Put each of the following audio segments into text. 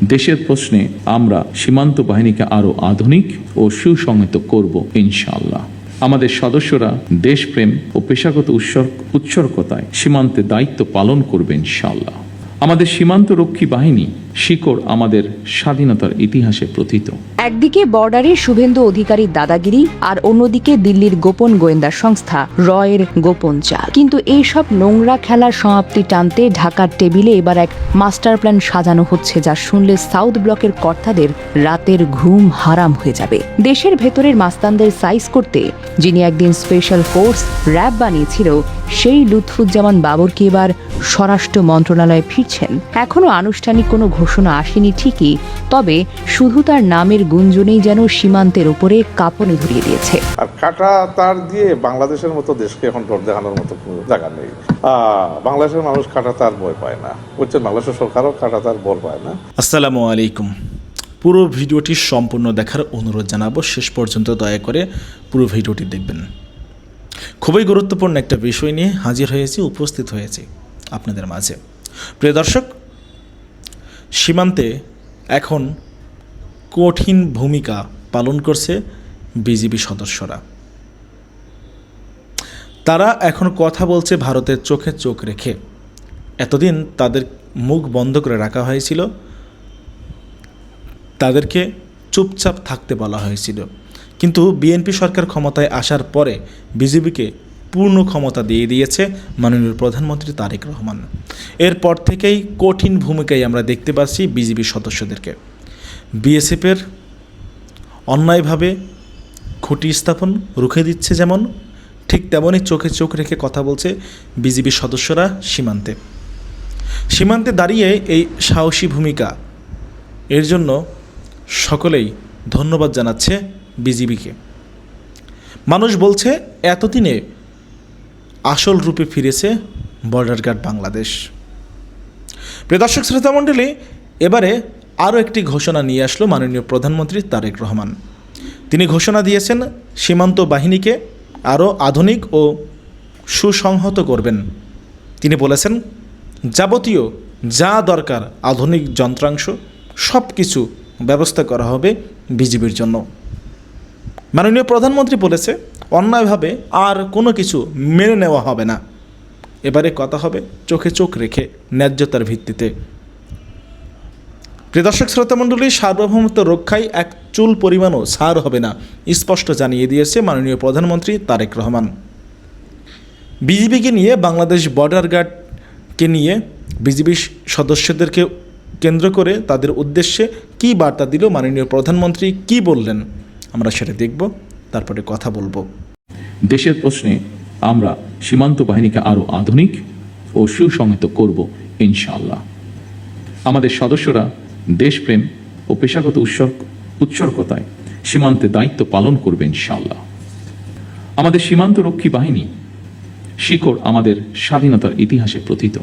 দেশের প্রশ্নে আমরা সীমান্ত বাহিনীকে আরও আধুনিক ও সুসংহত করব ইনশাআল্লাহ। আমাদের সদস্যরা দেশপ্রেম ও পেশাগত উৎসর্গতায় সীমান্তে দায়িত্ব পালন করবে ইনশাআল্লাহ। আমাদের সীমান্ত রক্ষী বাহিনী শিকড় আমাদের স্বাধীনতার ইতিহাসে প্রথিত। একদিকে বর্ডারে শুভেন্দু অধিকারীর দাদাগিরি আর অন্যদিকে দিল্লির গোপন গোয়েন্দা সংস্থা রয়ের গোপন চাল। কিন্তু এইসব নোংরা খেলার সমাপ্তি টানতে ঢাকার টেবিলে এবার এক মাস্টার প্ল্যান সাজানো হচ্ছে, যা শুনলে সাউথ ব্লকের কর্তাদের রাতের ঘুম হারাম হয়ে যাবে। দেশের ভেতরের মাস্তানদের সাইজ করতে যিনি একদিন স্পেশাল ফোর্স র্যাব বানিয়েছিল, সেই লুৎফুজ্জামান বাবরকে এবার স্বরাষ্ট্র মন্ত্রণালয়ে ফিরছেন। এখনো আনুষ্ঠানিক কোনো ঘোষণা আসেনি ঠিকই, তবে শুধু তার নামের গুঞ্জনেই যেন সীমান্তের উপরে কাঁপুনি ধরিয়ে দিয়েছে। আর কাটা তার দিয়ে বাংলাদেশের মতো দেশকে এখন ডর দেখানোর মতো কোনো জায়গা নেই। বাংলাদেশের মানুষ কাটা তার ভয় পায় না, বুঝছেন? বাংলাদেশের সরকারও কাটা তার ভয় পায় না। আসসালামু আলাইকুম। পুরো ভিডিওটি সম্পূর্ণ দেখার অনুরোধ জানাবো, শেষ পর্যন্ত দয়া করে পুরো ভিডিওটি দেখবেন। খুবই গুরুত্বপূর্ণ একটা বিষয় নিয়ে হাজির হয়েছি, উপস্থিত হয়েছি আপনাদের মাঝে। প্রিয় দর্শক, সীমান্তে এখন কঠিন ভূমিকা পালন করছে বিজিবি সদস্যরা। তারা এখন কথা বলছে ভারতের চোখে চোখ রেখে। এতদিন তাদের মুখ বন্ধ করে রাখা হয়েছিল, তাদেরকে চুপচাপ থাকতে বলা হয়েছিল। কিন্তু বিএনপি সরকার ক্ষমতায় আসার পরে বিজিবিকে পূর্ণ ক্ষমতা দিয়ে দিয়েছে মাননীয় প্রধানমন্ত্রী তারেক রহমান। এরপর থেকেই কঠিন ভূমিকায় আমরা দেখতে পাচ্ছি বিজিবি সদস্যদেরকে। বিএসএফের অন্যায়ভাবে খুঁটি স্থাপন রুখে দিচ্ছে যেমন, ঠিক তেমনই চোখে চোখ রেখে কথা বলছে বিজিবি সদস্যরা সীমান্তে দাঁড়িয়ে এই সাহসী ভূমিকা, এর জন্য সকলেই ধন্যবাদ জানাচ্ছে বিজিবিকে। মানুষ বলছে এতদিনে আসল রূপে ফিরেছে বর্ডার গার্ড বাংলাদেশ। প্রিয় দর্শক শ্রোতা মণ্ডলী, এবারে আরও একটি ঘোষণা নিয়ে আসলো মাননীয় প্রধানমন্ত্রী তারেক রহমান। তিনি ঘোষণা দিয়েছেন সীমান্ত বাহিনীকে আরও আধুনিক ও সুসংহত করবেন। তিনি বলেছেন যাবতীয় যা দরকার আধুনিক যন্ত্রাংশ সব কিছু ব্যবস্থা করা হবে বিজিবির জন্য। মাননীয় প্রধানমন্ত্রী বলেছে অন্যায়ভাবে আর কোনো কিছু মেনে নেওয়া হবে না। এবারে কথা হবে চোখে চোখ রেখে ন্যায্যতার ভিত্তিতে। প্রিয় দর্শক শ্রোতামণ্ডলী, সার্বভৌমত্ব রক্ষায় এক চুল পরিমাণও ছাড় হবে না, স্পষ্ট জানিয়ে দিয়েছে মাননীয় প্রধানমন্ত্রী তারেক রহমান। বিজিবিকে নিয়ে, বাংলাদেশ বর্ডার গার্ডকে নিয়ে, বিজিবি সদস্যদেরকে কেন্দ্র করে তাদের উদ্দেশ্যে কী বার্তা দিল মাননীয় প্রধানমন্ত্রী, কি বললেন, আমরা সেটা দেখব, তারপরে কথা বলবো। দেশের প্রশ্নে আমরা সীমান্ত বাহিনীকে আরও আধুনিক ও সুসংহত করব ইনশাআল্লাহ। আমাদের সদস্যরা দেশপ্রেম ও পেশাগত উৎসর্গতায় সীমান্তে দায়িত্ব পালন করবে ইনশাআল্লাহ। আমাদের সীমান্ত রক্ষী বাহিনী শিকড় আমাদের স্বাধীনতার ইতিহাসে প্রথিত।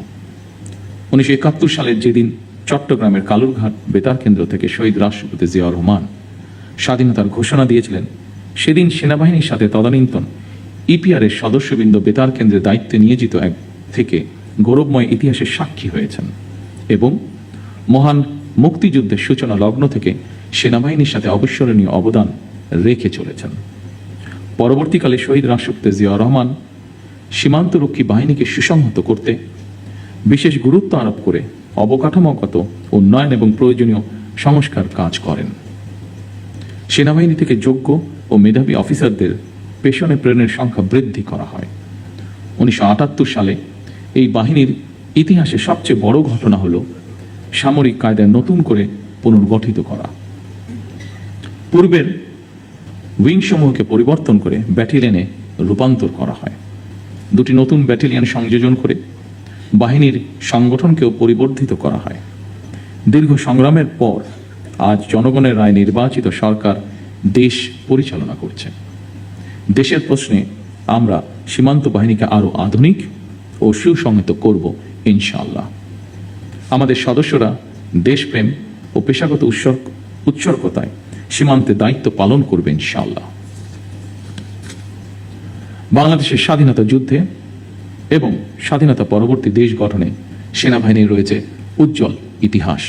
1971 সালের যেদিন চট্টগ্রামের কালুরঘাট বেতার কেন্দ্র থেকে শহীদ রাষ্ট্রপতি জিয়াউর রহমান স্বাধীনতার ঘোষণা দিয়েছিলেন, সেদিন সেনাবাহিনীর সাথে তদানীন্তন ইপিআরের সদস্যবৃন্দ বেতার কেন্দ্রে দায়িত্বে নিয়োজিত এক থেকে গৌরবময় ইতিহাসের সাক্ষী হয়েছেন এবং মহান মুক্তিযুদ্ধের সূচনা লগ্ন থেকে সেনাবাহিনীর সাথে অবিস্মরণীয় অবদান রেখে চলেছেন। পরবর্তীকালে শহীদ রাষ্ট্রপতি জিয়াউর রহমান সীমান্তরক্ষী বাহিনীকে সুসংহত করতে বিশেষ গুরুত্ব আরোপ করে অবকাঠামোগত উন্নয়ন এবং প্রয়োজনীয় সংস্কার কাজ করেন। সেনাবাহিনী থেকে যোগ্য ও মেধাবী অফিসারদের পেশনে প্রেরণের সংখ্যা বৃদ্ধি করা হয়। 1978 সালে এই বাহিনীর ইতিহাসে সবচেয়ে বড় ঘটনা হল সামরিক কায়দায় নতুন করে পুনর্গঠিত করা। পূর্বের উইংসমূহকে পরিবর্তন করে ব্যাটালিয়নে রূপান্তর করা হয়। দুটি নতুন ব্যাটালিয়ন সংযোজন করে বাহিনীর সংগঠনকেও পরিবর্ধিত করা হয়। দীর্ঘ সংগ্রামের পর আজ জনগণের রায় নির্বাচিত সরকার দেশ পরিচালনা করছে। দেশের প্রশ্নে আমরা সীমান্ত বাহিনীকে আরও আধুনিক ও সুসংহত করব ইনশাআল্লাহ। আমাদের সদস্যরা দেশপ্রেম ও পেশাগত উৎসর্গতায় সীমান্তে দায়িত্ব পালন করবে ইনশাআল্লাহ। বাংলাদেশের স্বাধীনতা যুদ্ধে এবং স্বাধীনতা পরবর্তী দেশ গঠনে সেনাবাহিনীর রয়েছে উজ্জ্বল ইতিহাস।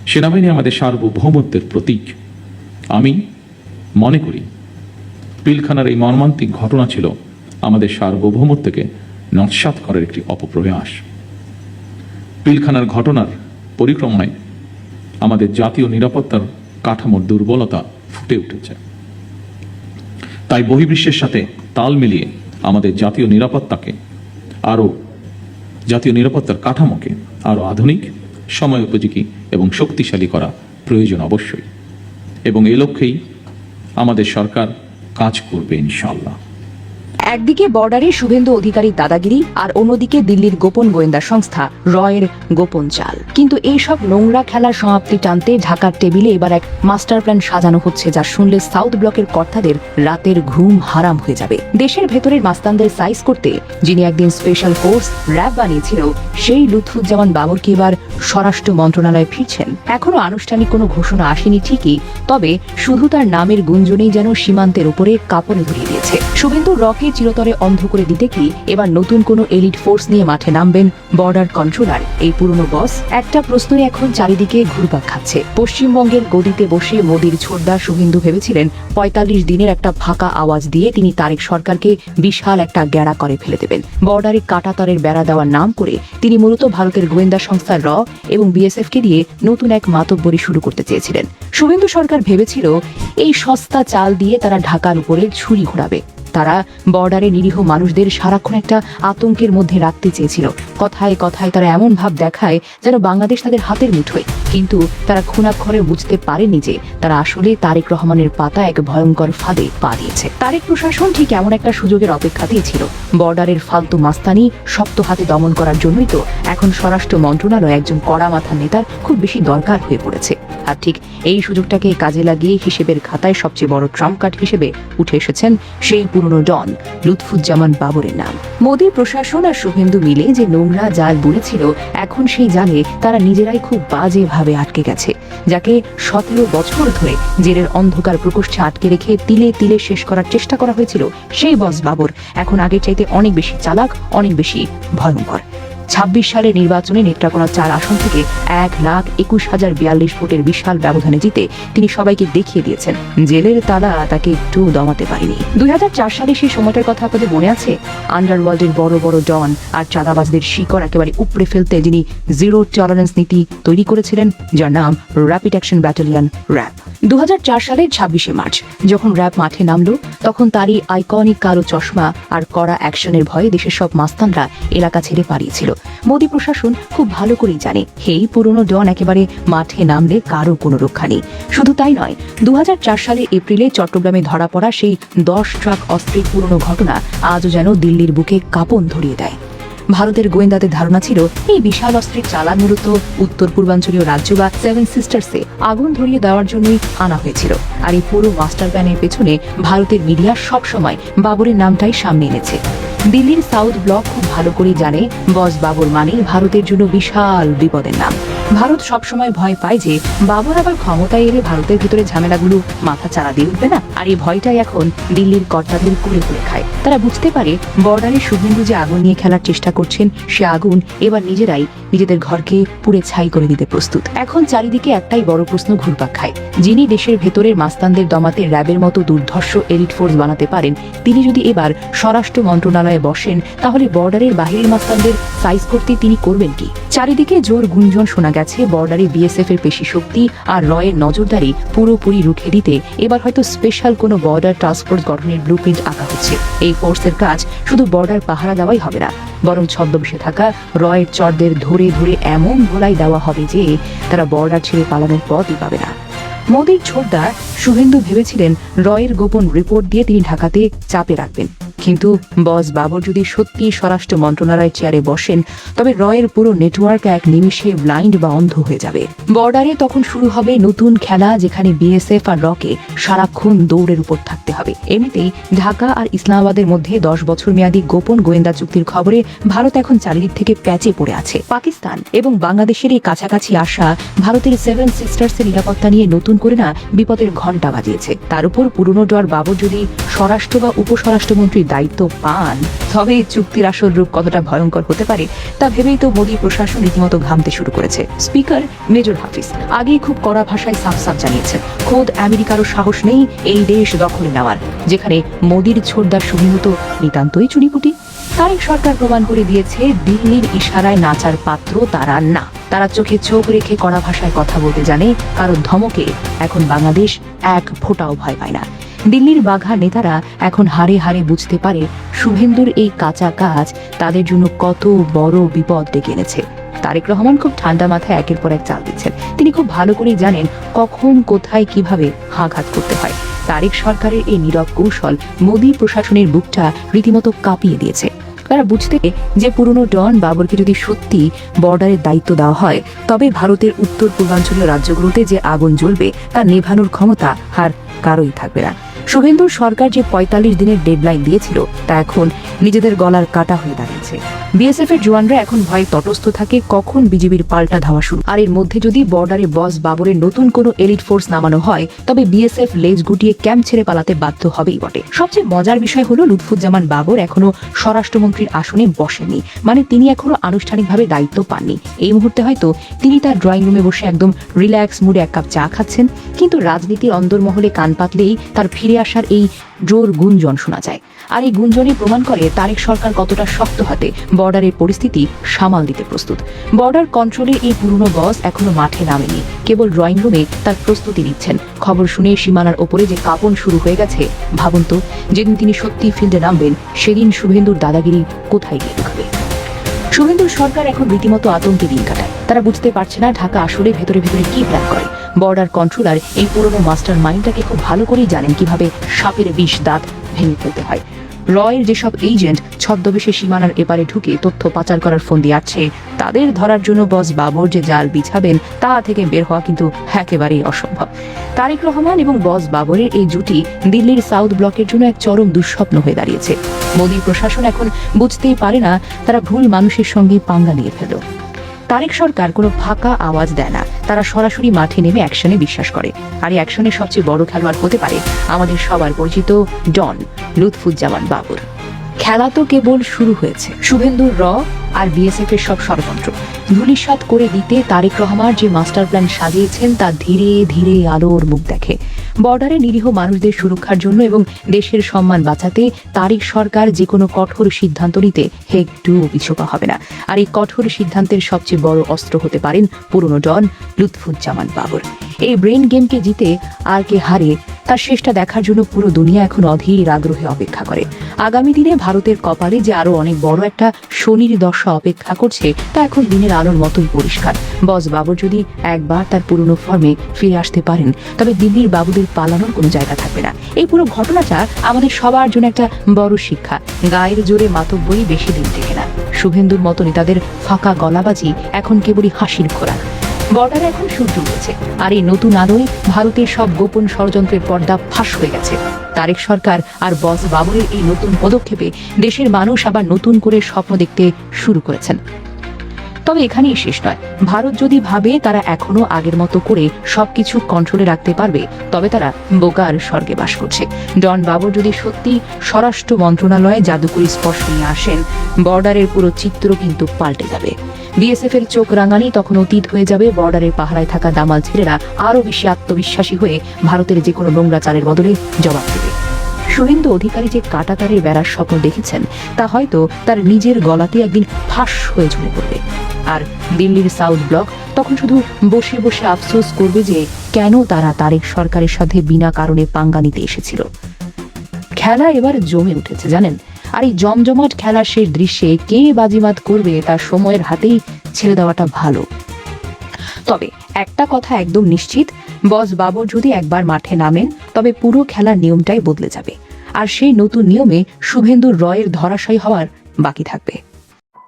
সেনাবাহিনী আমাদের সার্বভৌমত্বের প্রতীক। আমি মনে করি পিলখানার এই মর্মান্তিক ঘটনা ছিল আমাদের সার্বভৌমত্বকে নস্যাৎ করার একটি অপপ্রয়াস। পিলখানার ঘটনার পরিক্রমায় আমাদের জাতীয় নিরাপত্তার কাঠামোর দুর্বলতা ফুটে উঠেছে। তাই বহির্বিশ্বের সাথে তাল মিলিয়ে আমাদের জাতীয় নিরাপত্তার কাঠামোকে আরো আধুনিক, সময় উপযোগী এবং শক্তিশালী করা প্রয়োজন অবশ্যই, এবং এ লক্ষ্যেই আমাদের সরকার কাজ করবে ইনশাআল্লাহ। একদিকে বর্ডারে শুভেন্দু অধিকারীর দাদাগিরি আর অন্যদিকে দিল্লির গোপন গোয়েন্দা সংস্থা রয়ের গোপন চাল। কিন্তু এইসব নোংরা খেলার সমাপ্তি টানতে ঢাকার টেবিলে এবার এক মাস্টার প্ল্যান সাজানো হচ্ছে, যা শুনলে সাউথ ব্লকের কর্তাদের রাতের ঘুম হারাম হয়ে যাবে। দেশের ভেতরের মাস্তানদের সাইজ করতে যিনি একদিন স্পেশাল ফোর্স র্যাব বানিয়েছিল, সেই লুৎফুজ্জামান বাবরকে এবার স্বরাষ্ট্র মন্ত্রণালয়ে ফিরছেন। এখনো আনুষ্ঠানিক কোনো ঘোষণা আসেনি ঠিকই, তবে শুধু তার নামের গুঞ্জনেই যেন সীমান্তের উপরে কাঁপনে ধরিয়ে দিয়েছে। শুভেন্দু রকে চিরতরে অন্ধ করে দিতে কি এবার নতুন কোনো এলিট ফোর্স নিয়ে মাঠে নামবেন বর্ডার কন্ট্রোলার এই পুরনো বস? একটা প্রশ্নই এখন চারিদিকে ঘুরপাক খাচ্ছে। পশ্চিমবঙ্গের গদিতে বসে মোদির ছোটদা শুভেন্দু ভেবেছিলেন ৪৫ দিনের একটা ফাঁকা আওয়াজ দিয়ে তিনি তারেক সরকারকে বিশাল একটা গ্যাড়া করে ফেলে দেবেন। বর্ডারে কাঁটাতারের বেড়া দেওয়ার নাম করে তিনি মূলত ভারতের গোয়েন্দা সংস্থা র এবং বিএসএফকে দিয়ে নতুন এক মাতব্বরি শুরু করতে চেয়েছিলেন। শুভেন্দু সরকার ভেবেছিল এই সস্তা চাল দিয়ে তারা ঢাকার উপরে ছুরি ঘোরাবে। তারা বর্ডারে নিরীহ মানুষদের সারাক্ষণ একটা আতঙ্কের মধ্যে রাখতে চেয়েছিল। কথায় কথায় তারা এমন ভাব দেখায় যেন বাংলাদেশ তাদের হাতের মুঠোয়, কিন্তু তারা খুনাক্ষরে বুঝতে পারেনি যে তারা আসলে তারেক রহমানের পাতা এক ভয়ঙ্কর ফাঁদে পা দিয়েছে। তারেক প্রশাসন ঠিক এমন একটা সুযোগের অপেক্ষাতেই ছিল। বর্ডারের ফালতু মাস্তানি শক্ত হাতে দমন করার জন্যই তো এখন স্বরাষ্ট্র মন্ত্রণালয় একজন কড়া মাথা নেতার খুব বেশি দরকার হয়ে পড়েছে। আর ঠিক এই সুযোগটাকে কাজে লাগিয়ে হিসেবের খাতায় সবচেয়ে বড় ট্রাম্প কার্ড হিসেবে উঠে এসেছেন সেই পুরনো ডন লুৎফুজ্জামান বাবরের নাম। মোদী প্রশাসন আর শুভেন্দু মিলে যে নোংরা জাল বুনেছিল, এখন সেই জালে তারা নিজেরাই খুব বাজেভাবে আটকে গেছে। যাকে ১৭ বছর ধরে জেলের অন্ধকার প্রকোষ্ঠে আটকে রেখে তিলে তিলে শেষ করার চেষ্টা করা হয়েছিল, সেই বস বাবর এখন আগের চাইতে অনেক বেশি চালাক, অনেক বেশি ভয়ঙ্কর। ২৬ সালের নির্বাচনে নেত্রাকোনা ৪ আসন থেকে ১,২১,০৪২ ভোটের বিশাল ব্যবধানে জিতে তিনি সবাইকে দেখিয়ে দিয়েছেন জেলের তালা তাকে একটু দমাতে পারেনি। ২০০৪ সালে সেই সময়টার কথা আপনাদের মনে আছে? আন্ডারওয়ার্ল্ডের বড় বড় ডন আর চাঁদাবাজদের শিকড় একেবারে উপড়ে ফেলতে যিনি জিরো টলারেন্স নীতি তৈরি করেছিলেন, যার নাম র্যাপিড অ্যাকশন ব্যাটালিয়ন র্যাব। ২০০৪ সালের ২৬শে মার্চ যখন র্যাব মাঠে নামলো, তখন তারই আইকনিক কালো চশমা আর কড়া অ্যাকশনের ভয়ে দেশের সব মাস্তানরা এলাকা ছেড়ে পালিয়েছিল। মোদী প্রশাসন খুব ভালো করেই জানে এই পুরনো ডন একেবারে মাঠে নামলে কারো কোনো রক্ষা নেই। শুধু তাই নয়, ২০০৪ সালের এপ্রিলে চট্টগ্রামে ধরা পড়া সেই ১০ ট্রাক অস্ত্রের পুরনো ঘটনা আজও যেন দিল্লির বুকে কাঁপন ধরিয়ে দেয়। ভারতের গোয়েন্দাদের ধারণা ছিল এই বিশাল অস্ত্রের চালান মূলত উত্তর পূর্বাঞ্চলীয় রাজ্য বা 7 সিস্টার্সে আগুন ধরিয়ে দেওয়ার জন্যই আনা হয়েছিল। আর এই পুরো মাস্টার প্ল্যানের পেছনে ভারতের মিডিয়া সবসময় বাবরের নামটাই সামনে এনেছে। দিল্লির সাউথ ব্লক খুব ভালো করেই জানে বস বাবর মানে ভারতের জন্য বিশাল বিপদের নাম। ভারত সবসময় ভয় পায় যে বাবর আবার ক্ষমতায় এলে ভারতের ভিতরে ঝামেলাগুলো মাথা চাড়া দিয়ে উঠবে না। আর এই ভয়টাই এখন দিল্লির কর্তাদের কুড়ে কুড়ে খায়। তারা বুঝতে পারে বর্ডারে শুভেন্দু যে আগুন নিয়ে খেলার চেষ্টা করছেন, সে আগুন এবার নিজেরাই নিজেদের ঘরকে পুড়ে ছাই করে দিতে প্রস্তুত। এখন চারিদিকে একটাই বড় প্রশ্ন ঘুরপাক খায়, যিনি দেশের ভেতরের মাস্তানদের দমাতে র্যাবের মতো দুর্ধর্ষ এলিট ফোর্স বানাতে পারেন, তিনি যদি এবার স্বরাষ্ট্র মন্ত্রণালয়ে বসেন, তাহলে বর্ডারের বাহিরের মাস্তানদের সাইজ করতে তিনি করবেন কি? চারিদিকে জোর গুঞ্জন শোনা গেছে বর্ডারে বিএসএফ এর পেশি শক্তি আর রয়ের নজরদারি পুরোপুরি রুখে দিতে এবার হয়তো স্পেশাল কোনো বর্ডার টাস্ক ফোর্স গঠনের ব্লুপ্রিন্ট আঁকা হচ্ছে। এই ফোর্সের কাজ শুধু বর্ডার পাহারা দেওয়াই হবে না, বরং ছদ্মবেশে থাকা রয়ের চরদের ধরে ধরে এমন ধোলাই দেওয়া হবে যে তারা বর্ডার ছেড়ে পালানোর পথই পাবে না। মোদীর ছোটদা শুভেন্দু ভেবেছিলেন রয়ের গোপন রিপোর্ট দিয়ে তিনি ঢাকাতে চাপে রাখবেন, কিন্তু বস বাবর যদি সত্যি স্বরাষ্ট্র মন্ত্রণালয়ের চেয়ারে বসেন, তবে রয়ের পুরো নেটওয়ার্ক এক নিমিষে ব্লাইন্ড বা অন্ধ হয়ে যাবে। বর্ডারে তখন শুরু হবে নতুন খেলা, যেখানে বিএসএফ আর রকে সারাক্ষণ দৌড়ের উপর থাকতে হবে। এমনিতেই ঢাকা আর ইসলামাবাদের মধ্যে 10 বছর মেয়াদী গোপন গোয়েন্দা চুক্তির খবরে ভারত এখন চারিদিক থেকে প্যাচে পড়ে আছে। পাকিস্তান এবং বাংলাদেশের এই কাছাকাছি আসা ভারতের 7 সিস্টার্সের নিরাপত্তা নিয়ে নতুন করে না বিপদের ঘণ্টা বাজিয়েছে। তার উপর পুরনো ডর বাবর যদি স্বরাষ্ট্র বা উপস্বরাষ্ট্রমন্ত্রীর দায়িত্ব পান, তবে এই চুক্তির আসল রূপ কতটা ভয়ঙ্কর হতে পারে তা ভেবেই তো মোদী প্রশাসন রীতিমতো ঘামতে শুরু করেছে। স্পিকার মেজর হাফিজ আগেই খুব কড়া ভাষায় সাফ সাফ জানিয়েছেন, খোদ আমেরিকারও সাহস নেই এই দেশ দখলে নেওয়ার, যেখানে মোদীর ছোটদার সুবিমতো নিতান্তই চুরিপুটি। তারেক সরকার প্রমাণ করে দিয়েছে দিল্লির ইশারায় নাচার পাত্র তারা না। তারা চোখে চোখ রেখে কড়া ভাষায় কথা বলতে জানে, কারণ ধমকে এখন বাংলাদেশ এক ফোঁটাও ভয় পায় না। দিল্লির বাঘা নেতারা এখন হাড়ে হাড়ে বুঝতে পারে শুভেন্দুর এই কাঁচা কাজ তাদের জন্য কত বড় বিপদ ডেকে এনেছে। তারেক রহমান খুব ঠান্ডা মাথায় একের পর এক চাল দিচ্ছেন। তিনি খুব ভালো করেই জানেন কখন কোথায় কিভাবে আঘাত করতে হয়। তারেক সরকারের এই নীরব কৌশল মোদী প্রশাসনের বুকটা রীতিমতো কাঁপিয়ে দিয়েছে। তারা বুঝতে যে পুরনো ডন বাবরকে যদি সত্যি বর্ডারের দায়িত্ব দেওয়া হয়, তবে ভারতের উত্তর পূর্বাঞ্চলীয় রাজ্যগুলোতে যে আগুন জ্বলবে তা নেভানোর ক্ষমতা আর কারোই থাকবে না। শুভেন্দুর সরকার যে ৪৫ দিনের ডেডলাইন দিয়েছিল তা এখন নিজেদের গলার কাটা হয়ে দাঁড়িয়েছে। বিএসএফ এর জওয়ানরা এখন ভয়ে তটস্থ থাকে কখন বিজেপির পাল্টা ধাওয়া শুরু। আর এর মধ্যে যদি বর্ডারে বস বাবরের নতুন কোনো এলিট ফোর্স নামানো হয়, তবে বিএসএফ লেজ গুটিয়ে ক্যাম্প ছেড়ে পালাতে বাধ্য হবেই বটে। সবচেয়ে মজার বিষয় হলো লুৎফুজ্জামান বাবর এখনো স্বরাষ্ট্রমন্ত্রীর আসনে বসেননি, মানে তিনি এখনো আনুষ্ঠানিকভাবে দায়িত্ব পাননি। এই মুহূর্তে হয়তো তিনি তার ড্রয়িং রুমে বসে একদম রিল্যাক্স মুডে এক কাপ চা খাচ্ছেন, কিন্তু রাজনীতির অন্দরমহলে কান পাতলেই তার ফিরে আসার এই জোর গুঞ্জন শোনা যায়। আর এই গুঞ্জনই প্রমাণ করে তারেক সরকার কতটা শক্ত হাতে বর্ডারের পরিস্থিতি সামাল দিতে প্রস্তুত। বর্ডার কন্ট্রোলের এই পুরনো বস এখনো মাঠে নামেনি, কেবল ড্রয়িং রুমে তার প্রস্তুতি নিচ্ছেন। খবর শুনে সীমানার ওপরে যে কাঁপন শুরু হয়ে গেছে, ভাবুন তো যেদিন তিনি সত্যি ফিল্ডে নামবেন সেদিন শুভেন্দুর দাদাগিরি কোথায় গিয়ে ঢুকবে। শুভেন্দুর সরকার এখন রীতিমতো আতঙ্কে দিন কাটায়। তারা বুঝতে পারছে না ঢাকা আসলে ভেতরে ভেতরে কি প্ল্যান করে। বর্ডার কন্ট্রোলার এই পুরনো মাস্টার মাইন্ডটাকে খুব ভালো করেই জানেন কিভাবে সাপের বিষ দাঁত ভেঙে ফেলতে হয়। রয়ের যেসব এজেন্ট ছদ্মবেশে সীমানার এপারে ঢুকে তথ্য পাচার করার ফন্দি আছে, তাদের ধরার জন্য বস বাবর যে জাল বিছাবেন তা থেকে বের হওয়া কিন্তু একেবারেই অসম্ভব। তারেক রহমান এবং বস বাবরের এই জুটি দিল্লির সাউথ ব্লকের জন্য এক চরম দুঃস্বপ্ন হয়ে দাঁড়িয়েছে। মোদী প্রশাসন এখন বুঝতেই পারে না তারা ভুল মানুষের সঙ্গে পাঙ্গা নিয়ে ফেল। তারেক সরকার কোনো ফাঁকা আওয়াজ দেয় না, তারা সরাসরি মাঠে নেমে অ্যাকশনে বিশ্বাস করে। আর এই অ্যাকশনের সবচেয়ে বড় খেলোয়াড় হতে পারে আমাদের সবার পরিচিত ডন লুৎফুজ্জামান বাবর। খেলা তো কেবল শুরু হয়েছে। শুভেন্দুর র আর বিএসএফ এর সব ষড়যন্ত্র ধূলিসাৎ করে দিতে তারেক রহমান যে মাস্টার প্ল্যান সাজিয়েছেন তা ধীরে ধীরে আলোর মুখ দেখে। বর্ডারে নিরীহ মানুষদের সুরক্ষার জন্য এবং দেশের সম্মান বাঁচাতে তারেক সরকার যে কোনো কঠোর সিদ্ধান্ত নিতে একটু পিছপা হবে না। আর এই কঠোর সিদ্ধান্তের সবচেয়ে বড় অস্ত্র হতে পারেন পুরনো ডন লুৎফুজ্জামান বাবর। এই ব্রেন গেমকে জিতে আর কে হারে তার শেষটা দেখার জন্য পুরো দুনিয়া এখন অধীর আগ্রহে অপেক্ষা করে। আগামী দিনে ভারতের কপালে যে আরো অনেক বড় একটা শনির দশা অপেক্ষা করছে তা এখন দিনের আলোর মতোই পরিষ্কার। বস বাবর যদি একবার তার পুরনো ফর্মে ফিরে আসতে পারেন, তবে দিল্লির বাবুদের পালানোর কোনো জায়গা থাকবে না। এই পুরো ঘটনাটা আমাদের সবার জন্য একটা বড় শিক্ষা। গায়ের জোরে মাতব্বরি বেশি দিন থেকে না। শুভেন্দুর মতো নেতাদের ফাঁকা গলাবাজি এখন কেবলই হাসির খোরাক। বর্ডারে এখন সূর্য উঠেছে, আর এই নতুন আলোয় ভারতের সব গোপন ষড়যন্ত্রের পর্দা ফাঁস হয়ে গেছে। তারেক সরকার আর বস বাবরের এই নতুন পদক্ষেপে দেশের মানুষ আবার নতুন করে স্বপ্ন দেখতে শুরু করেছেন। তবে এখানেই শেষ নয়। ভারত যদি ভাবে তারা এখনো আগের মতো করে সবকিছু কন্ট্রোলে রাখতে পারবে, তবে তারা বোকার স্বর্গে বাস করছে। ডন বাবর যদি সত্যি স্বরাষ্ট্র মন্ত্রণালয়ে জাদুকরি স্পর্শ নিয়ে আসেন, বর্ডারের পুরো চিত্র কিন্তু পাল্টে যাবে। বিএসএফ এর চোখ রাঙানি তখন অতীত হয়ে যাবে। বর্ডারের পাহারায় থাকা দামাল ছেলেরা আরো বেশি আত্মবিশ্বাসী হয়ে ভারতের যে কোনো নোংরা চালের বদলে জবাব দেবে। শুভেন্দু অধিকারী যে কাঁটাতারের বেড়ার স্বপ্ন দেখেছেন তা হয়তো তার নিজের গলাতে একদিন ফাঁস হয়ে ঝুলে পড়বে। আর দিল্লির সাউথ ব্লক তখন শুধু বসে বসে আফসোস করবে যে কেন তারা তারেক সরকারের সাথে বিনা কারণে পাঙ্গা নিতে এসেছিল। খেলা এবার জমে উঠেছে জানেন। আর এই জমজমাট খেলার শেষ দৃশ্যে কে বাজিমাত করবে তার সময়ের হাতেই ছেড়ে দেওয়াটা ভালো। তবে একটা কথা একদম নিশ্চিত, বস বাবর যদি একবার মাঠে নামেন তবে পুরো খেলার নিয়মটাই বদলে যাবে। আর সেই নতুন নিয়মে শুভেন্দুর রয়ের ধরাশায়ী হওয়ার বাকি থাকবে।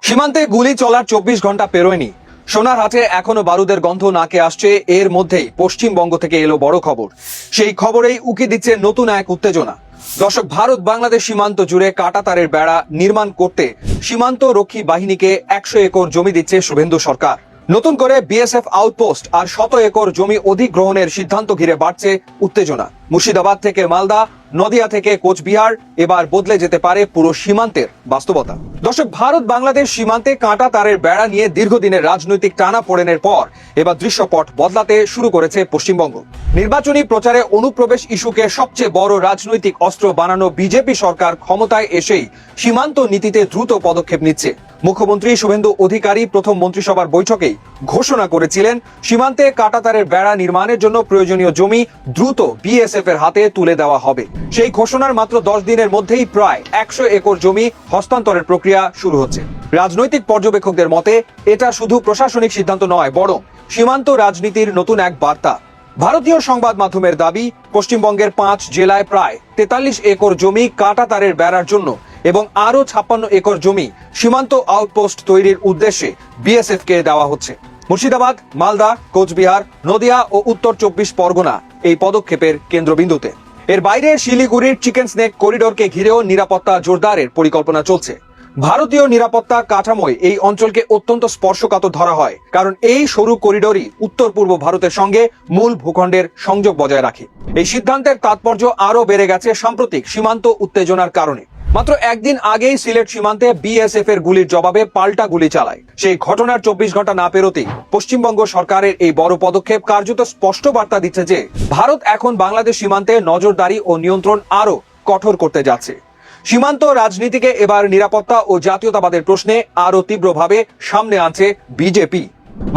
সীমান্তে গুলি চলার 24 ঘন্টা পেরোয়নি, সোনার হাটে এখনো বারুদের গন্ধ নাকে আসছে। এর মধ্যেই পশ্চিমবঙ্গ থেকে এলো বড় খবর। সেই খবরেই উকি দিচ্ছে নতুন এক উত্তেজনা। দর্শক, ভারত বাংলাদেশ সীমান্ত জুড়ে কাঁটাতারের বেড়া নির্মাণ করতে সীমান্ত রক্ষী বাহিনীকে 100 একর জমি দিচ্ছে শুভেন্দু সরকার। নতুন করে বিএসএফ আউটপোস্ট আর 100 একর জমি অধিগ্রহণের সিদ্ধান্ত ঘিরে বাড়ছে উত্তেজনা। মুর্শিদাবাদ থেকে মালদা, নদিয়া থেকে কোচবিহার এবার বদলে যেতে পারে পুরো সীমান্তের বাস্তবতা। দর্শক, ভারত বাংলাদেশ সীমান্তে কাঁটা তারের বেড়া নিয়ে দীর্ঘদিনের রাজনৈতিক টানাপোড়েনের পর এবার দৃশ্যপট বদলাতে শুরু করেছে পশ্চিমবঙ্গ। নির্বাচনী প্রচারে অনুপ্রবেশ ইস্যুকে সবচেয়ে বড় রাজনৈতিক অস্ত্র বানানো বিজেপি সরকার ক্ষমতায় এসেই সীমান্ত নীতিতে দ্রুত পদক্ষেপ নিচ্ছে। মুখ্যমন্ত্রী শুভেন্দু অধিকারী প্রথম মন্ত্রিসভার বৈঠকেই ঘোষণা করেছিলেন সীমান্তে কাঁটাতারের বেড়া নির্মাণের জন্য প্রয়োজনীয় জমি দ্রুত বিএসএফ এর হাতে তুলে দেওয়া হবে। সেই ঘোষণার মাত্র 10 দিনের মধ্যেই প্রায় 100 একর জমি হস্তান্তরের প্রক্রিয়া শুরু হচ্ছে। রাজনৈতিক পর্যবেক্ষকদের মতে এটা শুধু প্রশাসনিক সিদ্ধান্ত নয়, বরং সীমান্ত রাজনীতির নতুন এক বার্তা। ভারতীয় সংবাদ মাধ্যমের দাবি, পশ্চিমবঙ্গের 5 জেলায় প্রায় 43 একর জমি কাঁটাতারের বেড়ার জন্য এবং আরো 56 একর জমি সীমান্ত আউটপোস্ট তৈরির উদ্দেশ্যে বিএসএফ কে দেওয়া হচ্ছে। মুর্শিদাবাদ, মালদা, কোচবিহার, নদিয়া ও উত্তর 24 পরগনা এই পদক্ষেপের কেন্দ্রবিন্দুতে। এর বাইরে শিলিগুড়ির চিকেন স্নেক করিডোরকে ঘিরেও নিরাপত্তা জোরদারের পরিকল্পনা চলছে। ভারতীয় নিরাপত্তা কাঠামোয় এই অঞ্চলকে অত্যন্ত স্পর্শকাতর ধরা হয়, কারণ এই সরু করিডোরই উত্তর পূর্ব ভারতের সঙ্গে মূল ভূখণ্ডের সংযোগ বজায় রাখে। এই সিদ্ধান্তের তাৎপর্য আরো বেড়ে গেছে সাম্প্রতিক সীমান্ত উত্তেজনার কারণে। মাত্র একদিন আগেই সিলেট সীমান্তে বিএসএফ এর গুলির জবাবে পাল্টা গুলি চালায়। সেই ঘটনার 24 ঘন্টা না পেরোতেই পশ্চিমবঙ্গ সরকারের এই বড় পদক্ষেপ কার্যত স্পষ্ট বার্তা দিচ্ছে যে ভারত এখন বাংলাদেশ সীমান্তে নজরদারি ও নিয়ন্ত্রণ আরো কঠোর করতে যাচ্ছে। সীমান্ত রাজনীতিকে এবার নিরাপত্তা ও জাতীয়তাবাদের প্রশ্নে আরো তীব্রভাবে সামনে আনছে বিজেপি।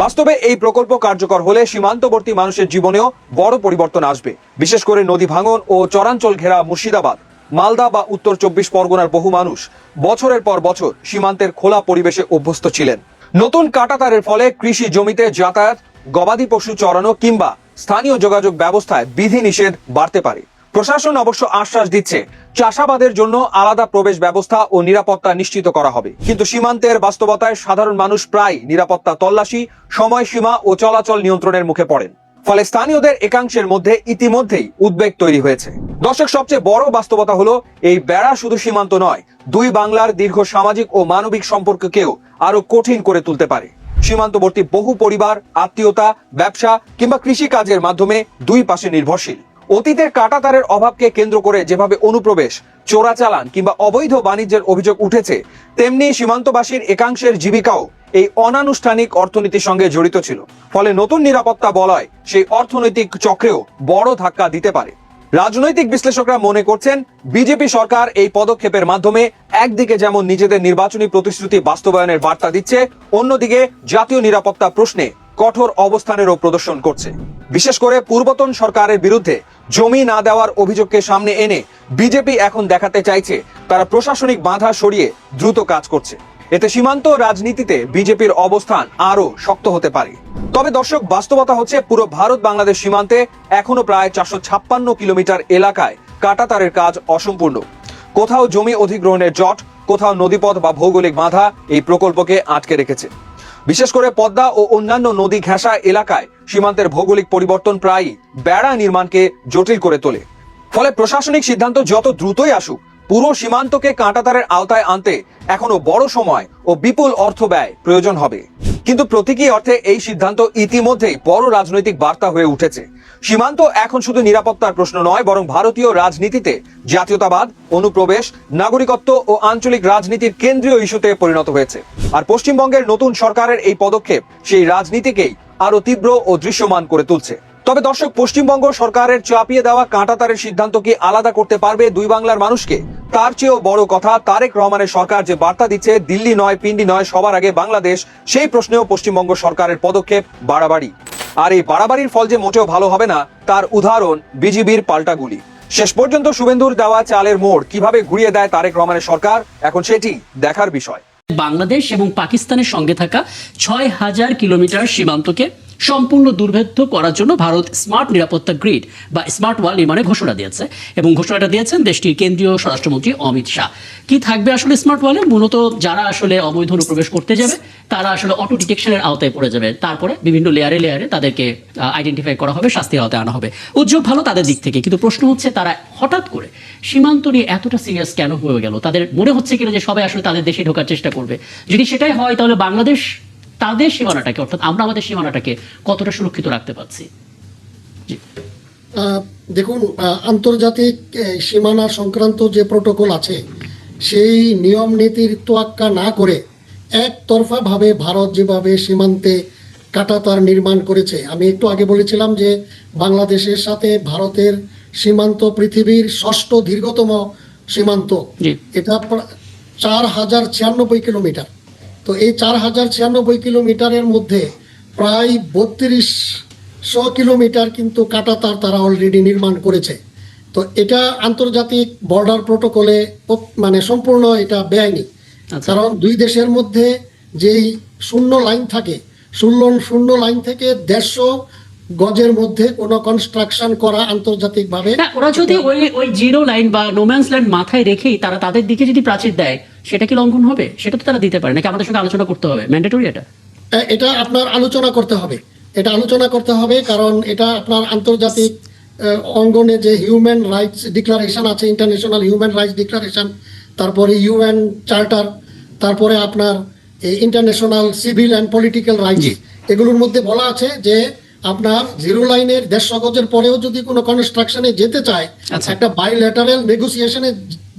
বাস্তবে এই প্রকল্প কার্যকর হলে সীমান্তবর্তী মানুষের জীবনেও বড় পরিবর্তন আসবে। বিশেষ করে নদী ভাঙন ও চরাঞ্চল ঘেরা মুর্শিদাবাদ, মালদা বা উত্তর 24 পরগনার বহু মানুষ বছরের পর বছর সীমান্তের খোলা পরিবেশে অভ্যস্ত ছিলেন। নতুন কাঁটাতারের ফলে কৃষি জমিতে যাতায়াত, গবাদি পশু চড়ানো কিংবা স্থানীয় যোগাযোগ ব্যবস্থায় বিধিনিষেধ বাড়তে পারে। প্রশাসন অবশ্য আশ্বাস দিচ্ছে চাষাবাদের জন্য আলাদা প্রবেশ ব্যবস্থা ও নিরাপত্তা নিশ্চিত করা হবে। কিন্তু সীমান্তের বাস্তবতায় সাধারণ মানুষ প্রায় নিরাপত্তা তল্লাশি, সময়সীমা ও চলাচল নিয়ন্ত্রণের মুখে পড়েন। ফলে স্থানীয়দের একাংশের মধ্যে ইতিমধ্যেই উদ্বেগ তৈরি হয়েছে। দর্শক, সবচেয়ে বড় বাস্তবতা হলো এই বেড়া শুধু সীমান্ত নয়, দুই বাংলার দীর্ঘ সামাজিক ও মানবিক সম্পর্ককেও আরো কঠিন করে তুলতে পারে। সীমান্তবর্তী বহু পরিবার আত্মীয়তা, ব্যবসা কিংবা কৃষি কাজের মাধ্যমে দুই পাশে নির্ভরশীল। অতীতের কাঁটাতারের অভাবকে কেন্দ্র করে যেভাবে অনুপ্রবেশ, চোরাচালান কিংবা অবৈধ বাণিজ্যের অভিযোগ উঠেছে, তেমনি সীমান্তবাসীর একাংশের জীবিকাও এই অনানুষ্ঠানিক অর্থনীতির সঙ্গে জড়িত ছিল। ফলে নতুন নিরাপত্তা বলয় সেই অর্থনৈতিক চক্রেও বড় ধাক্কা দিতে পারে। রাজনৈতিক বিশ্লেষকরা মনে করছেন বিজেপি সরকার এই পদক্ষেপের মাধ্যমে একদিকে যেমন নিজেদের নির্বাচনী প্রতিশ্রুতি বাস্তবায়নের বার্তা দিচ্ছে, অন্যদিকে জাতীয় নিরাপত্তা প্রশ্নে কঠোর অবস্থানেরও প্রদর্শন করছে। বিশেষ করে পূর্বতন সরকারের বিরুদ্ধে জমি না দেওয়ার অভিযোগকে সামনে এনে বিজেপি এখন দেখাতে চাইছে তারা প্রশাসনিক বাধা সরিয়ে দ্রুত কাজ করছে। এতে সীমান্ত রাজনীতিতে বিজেপির অবস্থান আরো শক্ত হতে পারে। তবে দর্শক, বাস্তবতা হচ্ছে পুরো ভারত বাংলাদেশ সীমান্তে এখনো প্রায় 456 কিলোমিটার এলাকায় কাঁটাতারের কাজ অসম্পূর্ণ। কোথাও জমি অধিগ্রহণের জট, কোথাও নদীপথ বা ভৌগোলিক বাধা এই প্রকল্পকে আটকে রেখেছে। বিশেষ করে পদ্মা ও অন্যান্য নদী ঘেঁষা এলাকায় সীমান্তের ভৌগোলিক পরিবর্তন প্রায়ই বেড়া নির্মাণকে জটিল করে তোলে। ফলে প্রশাসনিক সিদ্ধান্ত যত দ্রুতই আসুক, পুরো সীমান্তকে কাঁটাতারের আওতায় আনতে এখনো বড় সময় ও বিপুল অর্থ ব্যয় প্রয়োজন হবে। কিন্তু প্রতীকী অর্থে এই সিদ্ধান্ত ইতিমধ্যেই বড় রাজনৈতিক বার্তা হয়ে উঠেছে। সীমান্ত এখন শুধু নিরাপত্তার প্রশ্ন নয়, বরং ভারতীয় রাজনীতিতে জাতীয়তাবাদ, অনুপ্রবেশ, নাগরিকত্ব ও আঞ্চলিক রাজনীতির কেন্দ্রীয় ইস্যুতে পরিণত হয়েছে। আর পশ্চিমবঙ্গের নতুন সরকারের এই পদক্ষেপ সেই রাজনীতিকেই আরো তীব্র ও দৃশ্যমান করে তুলছে। তবে দর্শক, পশ্চিমবঙ্গ সরকারের চাপিয়ে দেওয়া কাঁটাতারের সিদ্ধান্ত কি আলাদা করতে পারবে দুই বাংলার মানুষকে? তার চেয়েও বড় কথা, তারেক রহমানের সরকার যে বার্তা দিচ্ছে দিল্লি নয়, পিন্ডি নয়, সবার আগে বাংলাদেশ, সেই প্রশ্নেও পশ্চিমবঙ্গ সরকারের পদক্ষেপ বাড়াবাড়ি। আর এই বাড়াবাড়ির ফল যে মোটেও ভালো হবে না, তার উদাহরণ বিজিবির পাল্টা গুলি। শেষ পর্যন্ত শুভেন্দুর দেওয়া চালের মোড় কিভাবে ঘুরিয়ে দেয় তারেক রহমানের সরকার, এখন সেটি দেখার বিষয়। বাংলাদেশ এবং পাকিস্তানের সঙ্গে থাকা 6000 কিলোমিটার সীমান্তকে সম্পূর্ণ দুর্ভেদ্য করার জন্য ভারত স্মার্ট নিরাপত্তা গ্রিড বা স্মার্ট ওয়াল নির্মাণের ঘোষণা দিয়েছে এবং ঘোষণাটা দিয়েছেন দেশটির কেন্দ্রীয় স্বরাষ্ট্রমন্ত্রী অমিত শাহ। কি থাকবে আসলে স্মার্ট ওয়ালে? মূলত যারা আসলে অবৈধ অনুপ্রবেশ করতে যাবে তারা আসলে অটো ডিটেকশনের আওতায় পড়ে যাবে, তারপরে বিভিন্ন লেয়ারে লেয়ারে তাদেরকে আইডেন্টিফাই করা হবে, শাস্তির আওতায় আনা হবে। উদ্যোগ ভালো তাদের দিক থেকে, কিন্তু প্রশ্ন হচ্ছে তারা হঠাৎ করে সীমান্ত নিয়ে এতটা সিরিয়াস কেন হয়ে গেল? তাদের মনে হচ্ছে কিনা যে সবাই আসলে তাদের দেশে ঢোকার চেষ্টা করবে? যদি সেটাই হয়, তাহলে বাংলাদেশ তাদের সীমানাটাকে, অর্থাৎ আমরা আমাদের সীমানাটাকে কতটা সুরক্ষিত রাখতে পারছি? জি। দেখুন, আন্তর্জাতিক সীমানা সংক্রান্ত যে প্রোটোকল আছে সেই নিয়ম নীতির তোয়াক্কা না করে একতরফাভাবে ভারত যেভাবে সীমান্তে কাঁটাতার নির্মাণ করেছে, আমি একটু আগে বলেছিলাম যে বাংলাদেশের সাথে ভারতের সীমান্ত পৃথিবীর ষষ্ঠ দীর্ঘতম সীমান্ত। জি। এটা 4096 কিলোমিটার। তো এই 4096 কিলোমিটারের মধ্যে প্রায় 3200 কিলোমিটার কিন্তু কাঁটাতার তারা অলরেডি নির্মাণ করেছে। তো এটা আন্তর্জাতিক বর্ডার প্রোটোকলে মানে সম্পূর্ণ এটা বেআইনি। আচ্ছা। কারণ দুই দেশের মধ্যে যেই শূন্য লাইন থাকে, শূন্য লাইন থেকে 150 গজের মধ্যে কোনো কনস্ট্রাকশন করা আন্তর্জাতিকভাবে না, ওরা যদি ওই জিরো লাইন বা নোম্যান্স ল্যান্ড মাথায় রেখেই তারা তাদের দিকে যদি প্রাচীর দেয়, সেটা কি লঙ্ঘন হবে? সেটা তো তারা দিতে পারে নাকি আমাদের সঙ্গে আলোচনা করতে হবে? ম্যান্ডেটরি এটা? এটা আপনার আলোচনা করতে হবে, এটা আলোচনা করতে হবে, কারণ এটা আপনার আন্তর্জাতিক অঙ্গনে যে হিউম্যান রাইটস ডিক্লারেশন আছে, ইন্টারন্যাশনাল হিউম্যান রাইটস ডিক্লারেশন, তারপরে ইউএন চার্টার, তারপরে আপনার international civil and political rights, এগুলোর মধ্যে বলা আছে যে আপনার জিরো লাইনের 150 গজের পরেও যদি কোনো কনস্ট্রাকশনে যেতে চায়, আচ্ছা। একটা বাইল্যাটারাল নেগোসিয়েশনে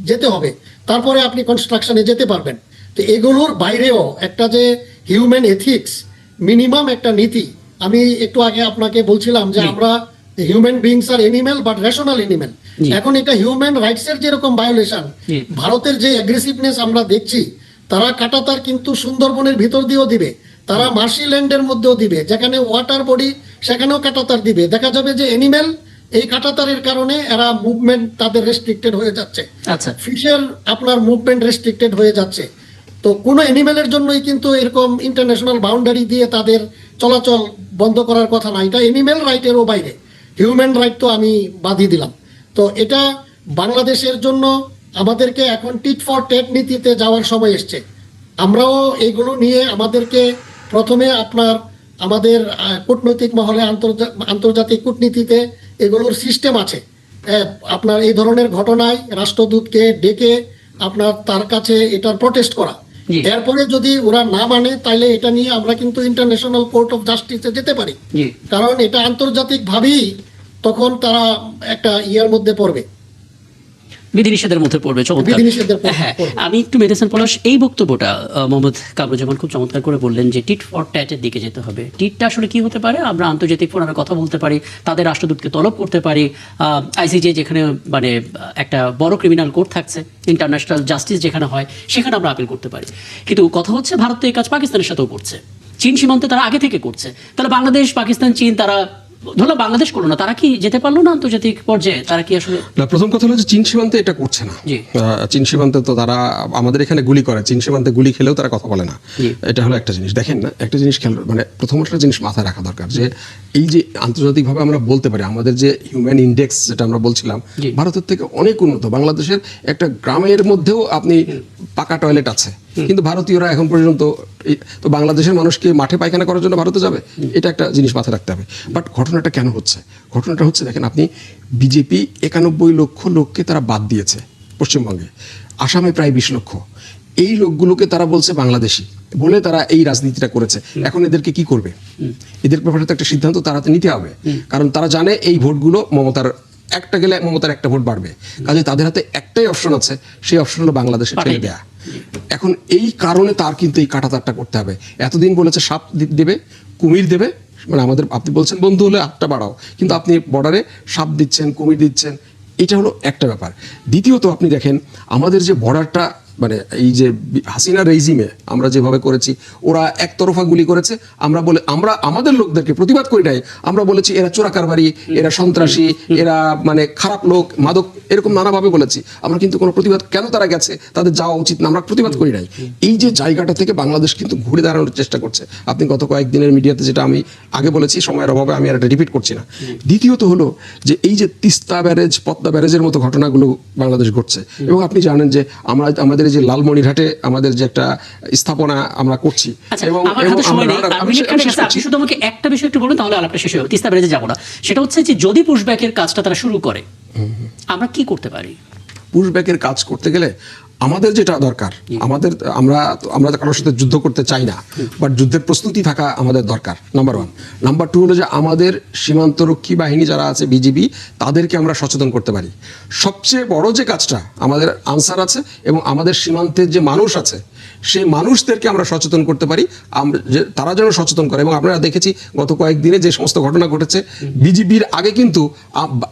যেতে হবে, তারপরে আপনি কনস্ট্রাকশনে যেতে পারবেন। তো এগুলোর বাইরেও একটা যে হিউম্যান এথিক্স মিনিমাম একটা নীতি, আমি একটু আগে আপনাকে বলছিলাম যে আমরা human beings are animal but rational animal. এখন এটা হিউম্যান রাইটস এর যেরকম ভায়োলেশন, ভারতের যে অ্যাগ্রেসিভনেস আমরা দেখছি, তারা কাঁটাতার কিন্তু সুন্দরবনের ভিতর দিয়েও দিবে, তারা মার্শিল্যান্ডের মধ্যেও দিবে, যেখানে ওয়াটার বডি সেখানেও কাঁটাতার দিবে। দেখা যাবে যে এনিম্যাল এই কাঁটাতারের কারণে এরা মুভমেন্ট তাদের রেস্ট্রিক্টেড হয়ে যাচ্ছে, আচ্ছা। ফিশের আপনার মুভমেন্ট রেস্ট্রিক্টেড হয়ে যাচ্ছে। তো কোনো অ্যানিমেলের জন্যই কিন্তু এরকম ইন্টারন্যাশনাল বাউন্ডারি দিয়ে তাদের চলাচল বন্ধ করার কথা না। এটা অ্যানিমেল রাইটেরও বাইরে, হিউম্যান রাইট তো আমি বাদই দিলাম। তো এটা বাংলাদেশের জন্য আমাদেরকে এখন টিট ফর টেট নীতিতে যাওয়ার সময় এসছে। আমরাও এইগুলো নিয়ে আমাদেরকে প্রথমে আপনার আমাদের কূটনৈতিক মহলে আন্তর্জাতিক কূটনীতিতে এগুলোর সিস্টেম আছে। আপনার এই ধরনের ঘটনায় রাষ্ট্রদূতকে ডেকে আপনার তার কাছে এটার প্রটেস্ট করা, জি। এরপরে যদি ওরা না মানে তাহলে এটা নিয়ে আমরা কিন্তু ইন্টারন্যাশনাল কোর্ট অফ জাস্টিসে যেতে পারি, জি। কারণ এটা আন্তর্জাতিক ভাবেই তখন তারা একটা ইয়ার মধ্যে পড়বে, বিধিনিষেধের মধ্যে পড়বে। চমৎকার। বিধিনিষেধের মধ্যে হ্যাঁ, পড়বে। আমি একটু মেডিসিন পলাশ এই বক্তব্যটা মোহাম্মদ কামরুজ্জামান খুব চমৎকার করে বললেন যে টিট ফর ট্যাটের দিকে যেতে হবে। টিটটা আসলে কি হতে পারে? আমরা আন্তর্জাতিক ফোরামে কথা বলতে পারি, তাদের রাষ্ট্রদূতকে তলব করতে পারি, আইসিজে যেখানে মানে একটা বড় ক্রিমিনাল কোর্ট থাকছে, ইন্টারন্যাশনাল জাস্টিস যেখানে হয়, সেখানে আমরা আপিল করতে পারি। কিন্তু কথা হচ্ছে ভারত তো এই কাজ পাকিস্তানের সাথেও করছে, চীন সীমান্তে তারা আগে থেকে করছে। তাহলে বাংলাদেশ, পাকিস্তান, চীন তারা ধরো বাংলাদেশ করলো না, তারা কি যেতে পারলো না আন্তর্জাতিক পর্যায়ে? তারা কি আসলে? না, প্রথম কথা হলো যে চীন সীমান্তে এটা করছে না। জি। চীন সীমান্তে তো তারা আমাদের এখানে গুলি করে, চীন সীমান্তে গুলি খেলেও তারা কথা বলে না। জি। এটা হলো একটা জিনিস। দেখেন না, একটা জিনিস খেয়াল মানে প্রথম একটা জিনিস মাথায় রাখা দরকার যে এই যে আন্তর্জাতিকভাবে আমরা বলতে পারি আমাদের যে হিউম্যান ইন্ডেক্স যেটা আমরা বলছিলাম, জি। ভারতের থেকে অনেক উন্নত। বাংলাদেশের একটা গ্রামের মধ্যেও আপনি পাকা টয়লেট আছে, কিন্তু ভারতীয়রা এখন পর্যন্ত তো বাংলাদেশের মানুষকে মাঠে পায়খানা করার জন্য ভারতে যাবে? এটা একটা জিনিস মাথায় রাখতে হবে। বাট ঘটনাটা কেন হচ্ছে? ঘটনাটা হচ্ছে দেখেন, আপনি বিজেপি 91 লক্ষ লোককে তারা বাদ দিয়েছে পশ্চিমবঙ্গে, আসামে প্রায় 20 লক্ষ। এই লোকগুলোকে তারা বলছে বাংলাদেশি বলে তারা এই রাজনীতিটা করেছে। এখন এদেরকে কি করবে? এদের ব্যাপারে তো একটা সিদ্ধান্ত তারা নিতে হবে, কারণ তারা জানে এই ভোটগুলো মমতার একটা গেলে মমতার একটা ভোট বাড়বে। কাজে তাদের হাতে একটাই অপশন আছে, সেই অপশন হলো বাংলাদেশে ছেড়ে দেয়া। এখন এই কারণে তার কিন্তু এই কাটাতারটা করতে হবে। এতদিন বলেছে সাপ দেবে, কুমির দেবে, মানে আমাদের আপনি বলছেন বন্ধু হলে হাতটা বাড়াও, কিন্তু আপনি বর্ডারে সাপ দিচ্ছেন, কুমির দিচ্ছেন, এটা হলো একটা ব্যাপার। দ্বিতীয়ত আপনি দেখেন আমাদের যে বর্ডারটা মানে এই যে হাসিনা রেজিমে আমরা যেভাবে করেছি, ওরা একতরফা গুলি করেছে। আমরা আমাদের লোকদেরকে প্রতিবাদ করি নাই, আমরা বলেছি এরা চোরা কারবারি, এরা সন্ত্রাসী, এরা মানে খারাপ লোক, মাদক, এরকম নানাভাবে বলেছি আমরা, কিন্তু কোনো প্রতিবাদ কেন তারা গেছে, তাদের যাওয়া উচিত না, আমরা প্রতিবাদ করি নাই। এই যে জায়গাটা থেকে বাংলাদেশ কিন্তু ঘুরে দাঁড়ানোর চেষ্টা করছে। আপনি গত কয়েকদিনের মিডিয়াতে যেটা আমি আগে বলেছি, সময়ের অভাবে আমি আর এটা রিপিট করছি না। দ্বিতীয়ত হলো যে এই যে তিস্তা ব্যারেজ, পদ্মা ব্যারেজের মতো ঘটনাগুলো বাংলাদেশ ঘটছে, এবং আপনি জানেন যে আমাদের যে লালমনিরহাটে আমাদের যে একটা স্থাপনা আমরা করছি, আচ্ছা, এবং আমার হাতে সময় নেই, আপনি শুধু আমাকে একটা বিষয় একটু বলুন, তাহলে আলাপটা শেষ হবে। তিস্তা ব্যারেজে যাবো না। সেটা হচ্ছে যে যদি পুশব্যাকের কাজটা তারা শুরু করে, আমরা কি করতে পারি? পুশব্যাকের কাজ করতে গেলে আমাদের যেটা দরকার, আমরা কারোর সাথে যুদ্ধ করতে চাই না, বাট যুদ্ধের প্রস্তুতি থাকা আমাদের দরকার, নাম্বার 1। নাম্বার 2 হলো যে আমাদের সীমান্তরক্ষী বাহিনী যারা আছে, বিজিবি, তাদেরকে আমরা সচেতন করতে পারি। সবচেয়ে বড় যে কাজটা আমাদের আনসার আছে এবং আমাদের সীমান্তের যে মানুষ আছে, সেই মানুষদেরকে আমরা সচেতন করতে পারি, যে তারা যেন সচেতন করে। এবং আপনারা দেখেছি গত কয়েকদিনে যে সমস্ত ঘটনা ঘটেছে, বিজিবির আগে কিন্তু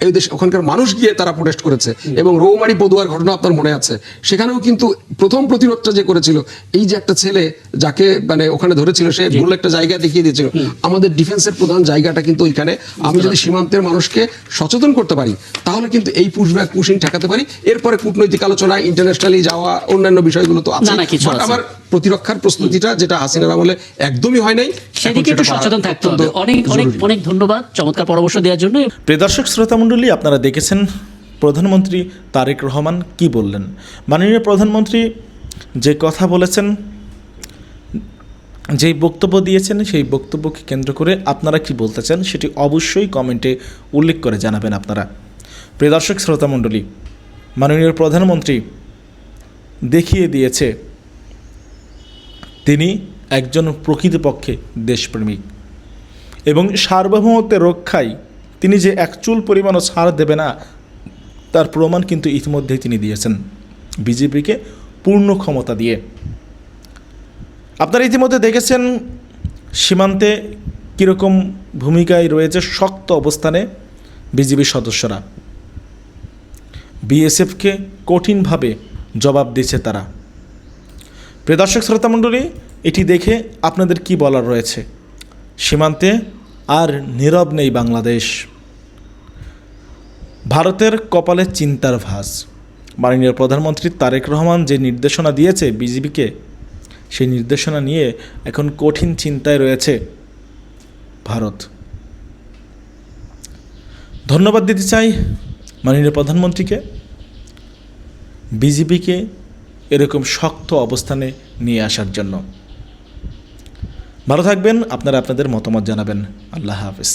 এই দেশ ওখানকার মানুষ গিয়ে তারা প্রোটেস্ট করেছে। এবং রৌমারি পদুয়ার ঘটনা আপনার মনে আছে, সেখানেও কিন্তু প্রথম প্রতিরোধটা যে করেছিল এই যে একটা ছেলে যাকে মানে ওখানে ধরেছিল, সে ভুল একটা জায়গা দেখিয়ে দিয়েছিল। আমাদের ডিফেন্সের প্রধান জায়গাটা কিন্তু ওইখানে। আমি যদি সীমান্তের মানুষকে সচেতন করতে পারি, তাহলে কিন্তু এই পুশব্যাক পুশিং ঠেকাতে পারি। এরপরে কূটনৈতিক আলোচনা, ইন্টারন্যাশনালি যাওয়া, অন্যান্য বিষয়গুলো তো আছে। না, কিছু আছে। আমার প্রতিরক্ষার প্রস্তুতিটা যেটা হাসিনার আমলে একদমই হয় নাই, সেদিকে একটু সচেতন থাকতে হবে। অনেক অনেক অনেক ধন্যবাদ চমৎকার পরামর্শ দেওয়ার জন্য। প্রিয় দর্শক শ্রোতামণ্ডলী, আপনারা দেখেছেন প্রধানমন্ত্রী তারেক রহমান কি বললেন। মাননীয় প্রধানমন্ত্রী যে কথা বলেছেন, যেই বক্তব্য দিয়েছেন, সেই বক্তব্যকে কেন্দ্র করে আপনারা কি বলতে চান সেটি অবশ্যই কমেন্টে উল্লেখ করে জানাবেন আপনারা। প্রিয় দর্শক শ্রোতামণ্ডলী, মাননীয় প্রধানমন্ত্রী দেখিয়ে দিয়েছে তিনি একজন প্রকৃতপক্ষে দেশপ্রেমিক এবং সার্বভৌমত্বের রক্ষায় তিনি যে এক চুল পরিমাণও ছাড় দেবে না, তার প্রমাণ কিন্তু ইতিমধ্যেই তিনি দিয়েছেন বিজেপিকে পূর্ণ ক্ষমতা দিয়ে। আপনারা ইতিমধ্যে দেখেছেন সীমান্তে কীরকম ভূমিকায় রয়েছে, শক্ত অবস্থানে বিজেপির সদস্যরা। বিএসএফকে কঠিনভাবে জবাব দিচ্ছে তারা। প্রিয় দর্শক শ্রোতামণ্ডলী, এটি দেখে আপনাদের কি বলার রয়েছে? সীমান্তে আর নীরব নেই বাংলাদেশ। ভারতের কপালে চিন্তার ভাঁজ। মাননীয় প্রধানমন্ত্রী তারেক রহমান যে নির্দেশনা দিয়েছে বিজেপিকে, সেই নির্দেশনা নিয়ে এখন কঠিন চিন্তায় রয়েছে ভারত। ধন্যবাদ দিতে চাই মাননীয় প্রধানমন্ত্রীকে, বিজেপিকে এরকম শক্ত অবস্থানে নিয়ে আসার জন্য। ভালো থাকবেন, আপনারা আপনাদের মতামত জানাবেন। আল্লাহ হাফেজ।